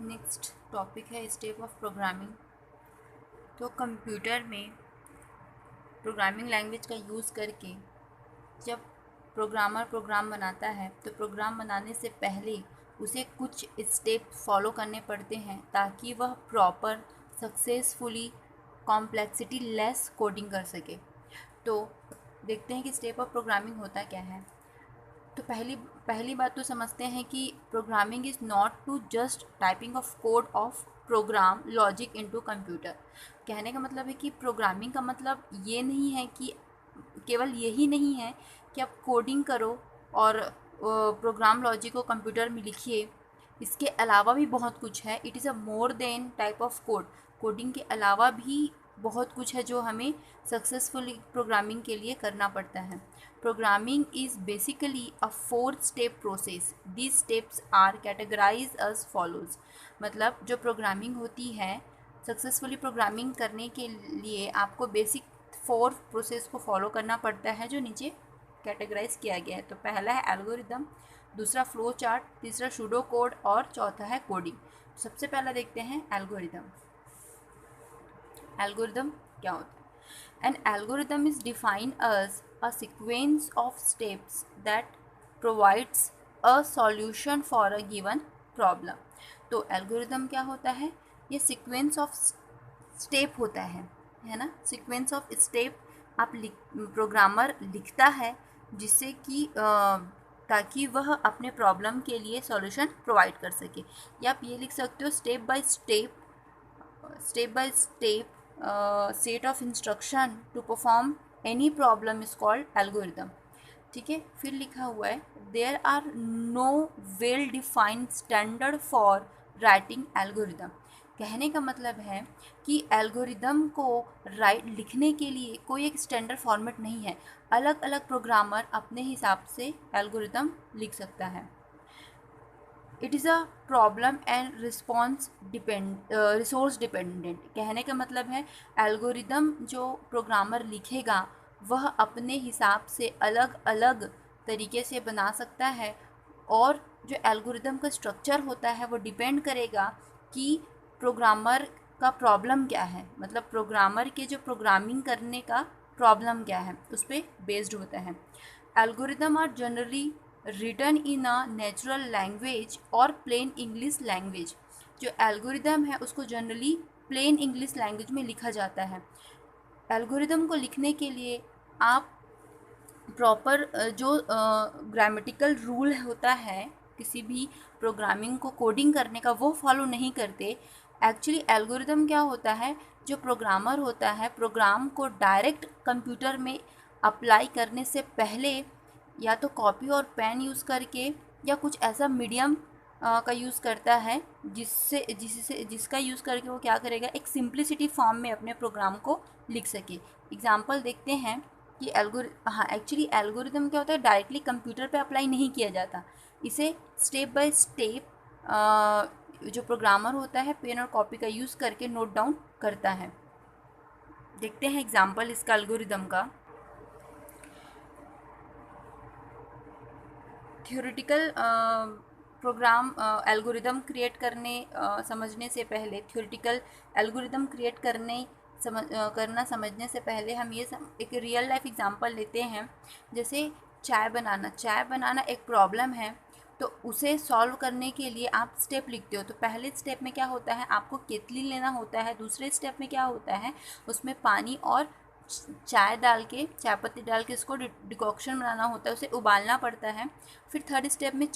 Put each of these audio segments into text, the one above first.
Next topic है step of programming. तो computer में प्रोग्रामिंग लैंग्वेज का यूज़ करके जब प्रोग्रामर प्रोग्राम बनाता है तो प्रोग्राम बनाने से पहले उसे कुछ स्टेप फॉलो करने पड़ते हैं ताकि वह proper successfully complexity less coding कर सके। तो देखते हैं कि स्टेप ऑफ प्रोग्रामिंग होता क्या है। तो पहली पहली बात तो समझते हैं कि programming is not to just typing of code of program logic into computer. कहने का मतलब है कि प्रोग्रामिंग का मतलब ये नहीं है कि केवल यही नहीं है कि आप कोडिंग करो और प्रोग्राम लॉजिक को कंप्यूटर में लिखिए। इसके अलावा भी बहुत कुछ है। It is a more than type of code. Coding के अलावा भी बहुत कुछ है जो हमें सक्सेसफुली प्रोग्रामिंग के लिए करना पड़ता है। Programming is basically a four-step process. These steps are categorized as follows. मतलब जो प्रोग्रामिंग होती है, सक्सेसफुली प्रोग्रामिंग करने के लिए आपको बेसिक 4 प्रोसेस को फॉलो करना पड़ता है जो नीचे कैटेगराइज किया गया है। तो पहला है एल्गोरिदम, दूसरा फ्लो चार्ट, तीसरा सूडो कोड और चौथा है कोडिंग। सबसे पहला देखते हैं एल्गोरिदम। एल्गोरिदम क्या होता है? An algorithm is defined as a sequence of steps that provides a solution for a given problem. तो एल्गोरिदम क्या होता है? ये सीक्वेंस ऑफ स्टेप होता है ना। सीक्वेंस ऑफ स्टेप आप प्रोग्रामर लिखता है जिससे कि ताकि वह अपने प्रॉब्लम के लिए सॉल्यूशन प्रोवाइड कर सके। या आप ये लिख सकते हो step by step set of instruction to perform any problem is called algorithm। ठीक है, फिर लिखा हुआ है there are no well defined standard for writing algorithm। कहने का मतलब है कि एल्गोरिदम को लिखने के लिए कोई एक स्टैंडर्ड फॉर्मेट नहीं है। अलग अलग प्रोग्रामर अपने हिसाब से एल्गोरिदम लिख सकता है। It is a problem and resource dependent. कहने का मतलब है एल्गोरिदम जो प्रोग्रामर लिखेगा वह अपने हिसाब से अलग अलग तरीके से बना सकता है और जो एल्गोरिदम का स्ट्रक्चर होता है वो डिपेंड करेगा कि प्रोग्रामर का प्रॉब्लम क्या है। मतलब प्रोग्रामर के जो प्रोग्रामिंग करने का प्रॉब्लम क्या है उस पर बेस्ड होता है। Algorithm are generally written in a natural language और प्लेन इंग्लिश लैंग्वेज। जो एल्गोरिदम है उसको जनरली प्लेन इंग्लिश लैंग्वेज में लिखा जाता है। एल्गोरिदम को लिखने के लिए आप प्रॉपर जो ग्रामेटिकल रूल होता है किसी भी प्रोग्रामिंग को कोडिंग करने का वो फॉलो नहीं करते। एक्चुअली एल्गोरिदम क्या होता है, जो प्रोग्रामर होता है प्रोग्राम को डायरेक्ट कंप्यूटर में अप्लाई करने से पहले या तो कॉपी और पेन यूज़ करके या कुछ ऐसा मीडियम का यूज़ करता है जिसका यूज़ करके वो क्या करेगा, एक सिंप्लिसिटी फॉर्म में अपने प्रोग्राम को लिख सके। एग्जांपल देखते हैं कि एक्चुअली एल्गोरिदम क्या होता है, डायरेक्टली कंप्यूटर पे अप्लाई नहीं किया जाता। इसे स्टेप बाय स्टेप जो प्रोग्रामर होता है पेन और कॉपी का यूज़ करके नोट डाउन करता है। देखते हैं एग्जांपल इसका एल्गोरिदम का। थ्योरेटिकल प्रोग्राम एल्गोरिदम क्रिएट करने समझने से पहले थ्योरेटिकल एल्गोरिदम क्रिएट करना समझने से पहले हम एक रियल लाइफ एग्जांपल लेते हैं। जैसे चाय बनाना एक प्रॉब्लम है तो उसे सॉल्व करने के लिए आप स्टेप लिखते हो। तो पहले स्टेप में क्या होता है, आपको केतली लेना होता है। दूसरे स्टेप में क्या होता है, उसमें पानी और चाय पत्ती डाल के इसको डिकॉक्शन बनाना होता है, उसे उबालना पड़ता है। फिर थर्ड स्टेप में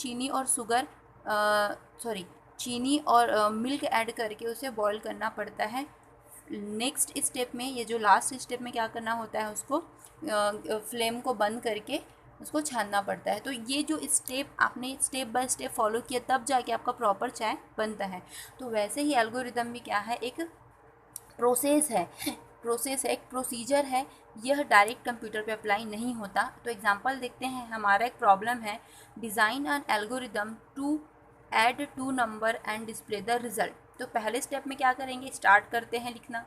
चीनी और मिल्क ऐड करके उसे बॉईल करना पड़ता है। नेक्स्ट स्टेप में ये जो लास्ट स्टेप में क्या करना होता है, उसको फ्लेम को बंद करके उसको छानना पड़ता है। तो ये जो स्टेप आपने स्टेप बाय स्टेप फॉलो किया तब जाके आपका प्रॉपर चाय बनता है। तो वैसे ही एल्गोरिदम भी क्या है, एक प्रोसेस है, एक प्रोसीजर है। यह डायरेक्ट कंप्यूटर पे अप्लाई नहीं होता। तो एग्जांपल देखते हैं। हमारा एक प्रॉब्लम है, design an algorithm to add 2 number and display the result. तो पहले स्टेप में क्या करेंगे, स्टार्ट करते हैं लिखना।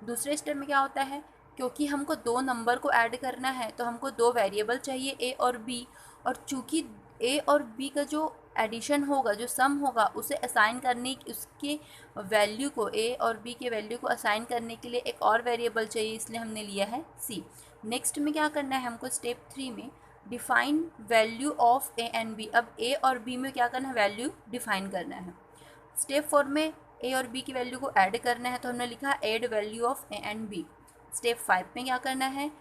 दूसरे स्टेप में क्या होता है, क्योंकि हमको 2 नंबर को ऐड करना है तो हमको 2 वेरिएबल चाहिए, ए और बी। और चूँकि ए और बी का जो एडिशन होगा, जो सम होगा उसे असाइन करने, उसके वैल्यू को, ए और बी के वैल्यू को असाइन करने के लिए एक और वेरिएबल चाहिए, इसलिए हमने लिया है सी। नेक्स्ट में क्या करना है हमको, स्टेप 3 में define value of A and B. अब ए और बी में क्या करना है, वैल्यू डिफाइन करना है। स्टेप 4 में ए और बी की वैल्यू को ऐड करना है, तो हमने लिखा add value of A and B. Step 5 में क्या करना है,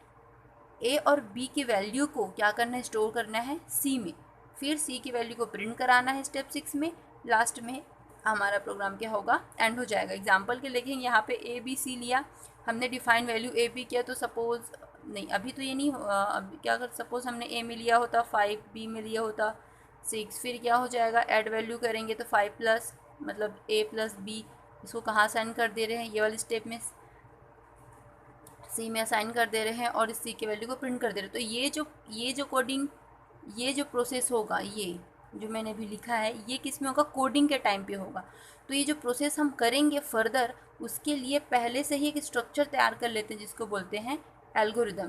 ए और बी की वैल्यू को क्या करना है, स्टोर करना है सी में, फिर सी की वैल्यू को प्रिंट कराना है स्टेप 6 में। लास्ट में हमारा प्रोग्राम क्या होगा, एंड हो जाएगा। एग्जाम्पल के लेकिन यहाँ पे ए बी सी लिया हमने, डिफाइन वैल्यू ए बी किया, तो सपोज नहीं अभी तो ये नहीं, अभी क्या कर, सपोज हमने ए में लिया होता 5, बी में लिया होता 6, फिर क्या हो जाएगा, ऐड वैल्यू करेंगे तो 5 प्लस मतलब ए प्लस बी, इसको कहाँ साइन कर दे रहे हैं, ये वाले स्टेप में सी में असाइन कर दे रहे हैं और इस सी के वैल्यू को प्रिंट कर दे रहे हैं। तो ये जो कोडिंग, ये जो प्रोसेस होगा, ये जो मैंने अभी लिखा है, ये किस में होगा, कोडिंग के टाइम पे होगा। तो ये जो प्रोसेस हम करेंगे फर्दर, उसके लिए पहले से ही एक स्ट्रक्चर तैयार कर लेते हैं जिसको बोलते हैं एल्गोरिदम।